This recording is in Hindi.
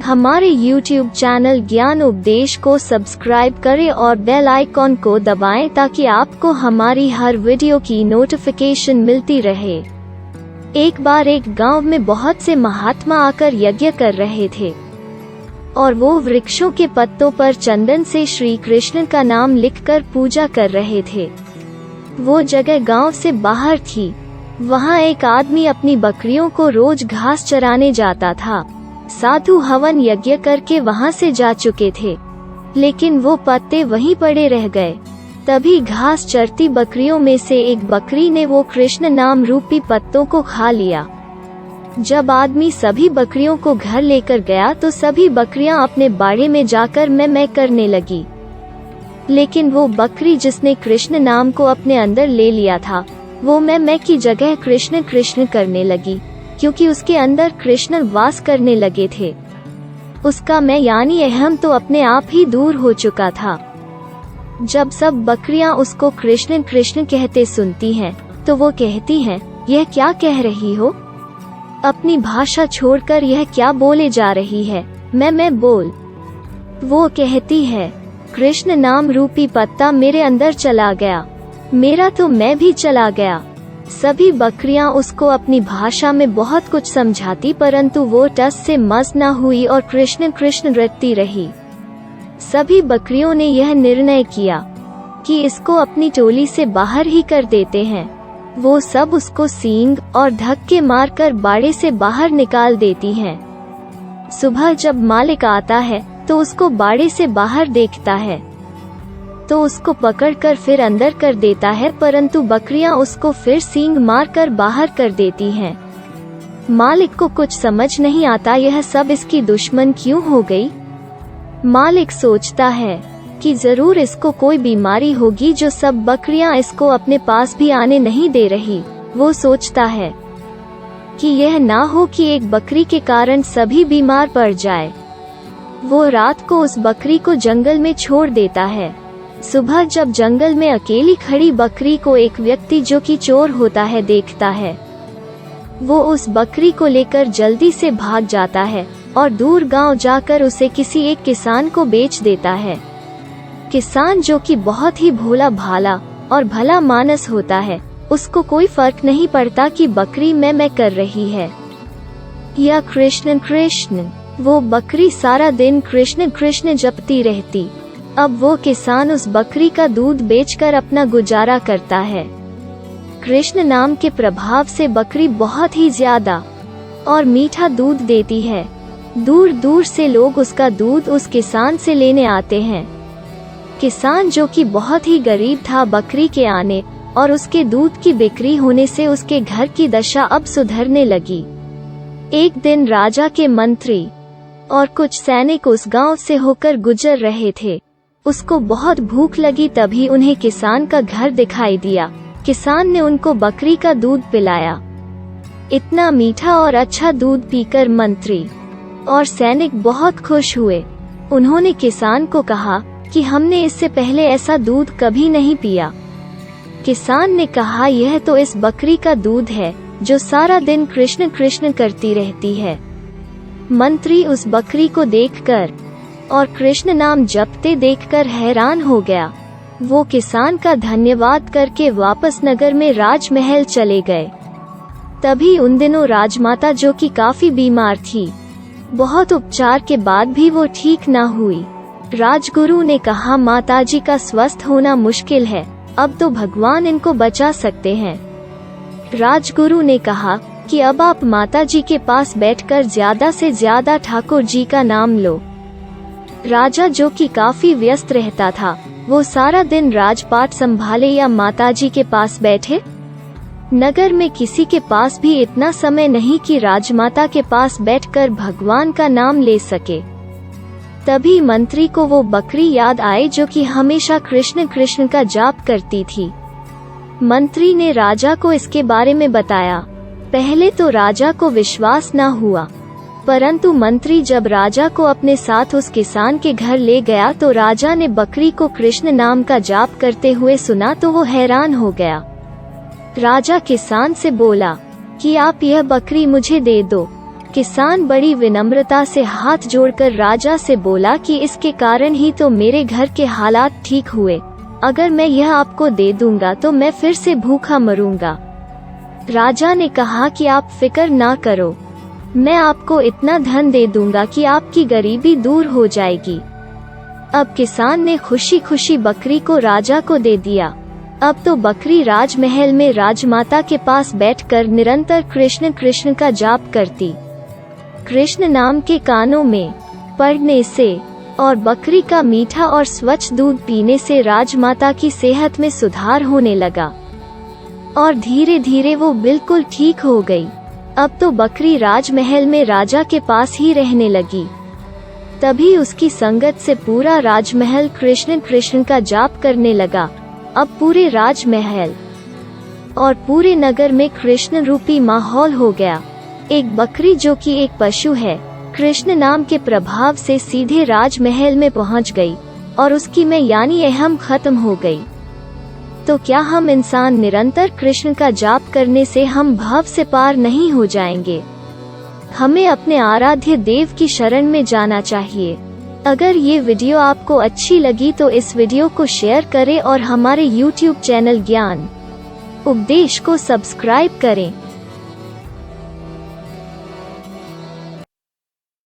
हमारे YouTube चैनल ज्ञान उपदेश को सब्सक्राइब करें और बेल आइकॉन को दबाएं ताकि आपको हमारी हर वीडियो की नोटिफिकेशन मिलती रहे। एक बार एक गांव में बहुत से महात्मा आकर यज्ञ कर रहे थे और वो वृक्षों के पत्तों पर चंदन से श्री कृष्ण का नाम लिखकर पूजा कर रहे थे। वो जगह गांव से बाहर थी। वहाँ एक आदमी अपनी बकरियों को रोज घास चराने जाता था। साधु हवन यज्ञ करके वहाँ से जा चुके थे, लेकिन वो पत्ते वहीं पड़े रह गए। तभी घास चरती बकरियों में से एक बकरी ने वो कृष्ण नाम रूपी पत्तों को खा लिया। जब आदमी सभी बकरियों को घर लेकर गया तो सभी बकरियां अपने बाड़े में जाकर मैं करने लगी, लेकिन वो बकरी जिसने कृष्ण नाम को अपने अंदर ले लिया था, वो मैं की जगह कृष्ण कृष्ण करने लगी, क्योंकि उसके अंदर कृष्ण वास करने लगे थे। उसका मैं यानी अहम तो अपने आप ही दूर हो चुका था। जब सब बकरियां उसको कृष्ण कृष्ण कहते सुनती हैं, तो वो कहती हैं, यह क्या कह रही हो? अपनी भाषा छोड़कर यह क्या बोले जा रही है? मैं बोल। वो कहती है, कृष्ण नाम रूपी पत्ता मेरे अंदर चला गया, मेरा तो मैं भी चला गया। सभी बकरियां उसको अपनी भाषा में बहुत कुछ समझाती, परंतु वो टस से मस न हुई और कृष्ण कृष्ण रटती रही। सभी बकरियों ने यह निर्णय किया कि इसको अपनी टोली से बाहर ही कर देते हैं। वो सब उसको सींग और धक्के मारकर बाड़े से बाहर निकाल देती हैं। सुबह जब मालिक आता है तो उसको बाड़े से बाहर देखता है तो उसको पकड़कर फिर अंदर कर देता है, परंतु बकरियां उसको फिर सींग मारकर बाहर कर देती हैं। मालिक को कुछ समझ नहीं आता यह सब इसकी दुश्मन क्यों हो गई। मालिक सोचता है कि जरूर इसको कोई बीमारी होगी जो सब बकरियां इसको अपने पास भी आने नहीं दे रही। वो सोचता है कि यह ना हो कि एक बकरी के कारण सभी बीमार पड़ जाए। वो रात को उस बकरी को जंगल में छोड़ देता है। सुबह जब जंगल में अकेली खड़ी बकरी को एक व्यक्ति जो कि चोर होता है देखता है, वो उस बकरी को लेकर जल्दी से भाग जाता है और दूर गांव जाकर उसे किसी एक किसान को बेच देता है। किसान जो कि बहुत ही भोला भाला और भला मानस होता है, उसको कोई फर्क नहीं पड़ता कि बकरी मैं कर रही है या कृष्ण कृष्ण। वो बकरी सारा दिन कृष्ण कृष्ण जपती रहती। अब वो किसान उस बकरी का दूध बेचकर अपना गुजारा करता है। कृष्ण नाम के प्रभाव से बकरी बहुत ही ज्यादा और मीठा दूध देती है। दूर दूर से लोग उसका दूध उस किसान से लेने आते हैं। किसान जो कि बहुत ही गरीब था, बकरी के आने और उसके दूध की बिक्री होने से उसके घर की दशा अब सुधरने लगी। एक दिन राजा के मंत्री और कुछ सैनिक उस गांव से होकर गुजर रहे थे। उसको बहुत भूख लगी, तभी उन्हें किसान का घर दिखाई दिया। किसान ने उनको बकरी का दूध पिलाया। इतना मीठा और अच्छा दूध पीकर मंत्री और सैनिक बहुत खुश हुए। उन्होंने किसान को कहा कि हमने इससे पहले ऐसा दूध कभी नहीं पिया। किसान ने कहा, यह तो इस बकरी का दूध है जो सारा दिन कृष्ण कृष्ण करती रहती है। मंत्री उस बकरी को देखकर और कृष्ण नाम जपते देखकर हैरान हो गया। वो किसान का धन्यवाद करके वापस नगर में राजमहल चले गए। तभी उन दिनों राजमाता जो कि काफी बीमार थी, बहुत उपचार के बाद भी वो ठीक न हुई। राजगुरु ने कहा, माताजी का स्वस्थ होना मुश्किल है, अब तो भगवान इनको बचा सकते हैं। राजगुरु ने कहा कि अब आप माताजी के पास बैठकर ज्यादा से ज्यादा ठाकुर जी का नाम लो। राजा जो कि काफी व्यस्त रहता था, वो सारा दिन राजपाट संभाले या माताजी के पास बैठे। नगर में किसी के पास भी इतना समय नहीं कि राजमाता के पास बैठकर भगवान का नाम ले सके। तभी मंत्री को वो बकरी याद आई जो कि हमेशा कृष्ण कृष्ण का जाप करती थी। मंत्री ने राजा को इसके बारे में बताया। पहले तो राजा को विश्वास न हुआ, परंतु मंत्री जब राजा को अपने साथ उस किसान के घर ले गया तो राजा ने बकरी को कृष्ण नाम का जाप करते हुए सुना तो वो हैरान हो गया। राजा किसान से बोला कि आप यह बकरी मुझे दे दो। किसान बड़ी विनम्रता से हाथ जोड़कर राजा से बोला कि इसके कारण ही तो मेरे घर के हालात ठीक हुए। अगर मैं यह आपको दे दूंगा तो मैं फिर से भूखा मरूंगा। राजा ने कहा कि आप फिक्र ना करो, मैं आपको इतना धन दे दूंगा कि आपकी गरीबी दूर हो जाएगी। अब किसान ने खुशी खुशी बकरी को राजा को दे दिया। अब तो बकरी राजमहल में राजमाता के पास बैठकर निरंतर कृष्ण कृष्ण का जाप करती। कृष्ण नाम के कानों में पड़ने से और बकरी का मीठा और स्वच्छ दूध पीने से राजमाता की सेहत में सुधार होने लगा और धीरे धीरे वो बिल्कुल ठीक हो गई। अब तो बकरी राजमहल में राजा के पास ही रहने लगी। तभी उसकी संगत से पूरा राजमहल कृष्ण कृष्ण का जाप करने लगा। अब पूरे राजमहल और पूरे नगर में कृष्ण रूपी माहौल हो गया। एक बकरी जो कि एक पशु है, कृष्ण नाम के प्रभाव से सीधे राजमहल में पहुंच गई और उसकी मैं यानी अहम खत्म हो गई। तो क्या हम इंसान निरंतर कृष्ण का जाप करने से हम भव से पार नहीं हो जाएंगे? हमें अपने आराध्य देव की शरण में जाना चाहिए। अगर ये वीडियो आपको अच्छी लगी तो इस वीडियो को शेयर करें और हमारे YouTube चैनल ज्ञान उपदेश को सब्सक्राइब करें।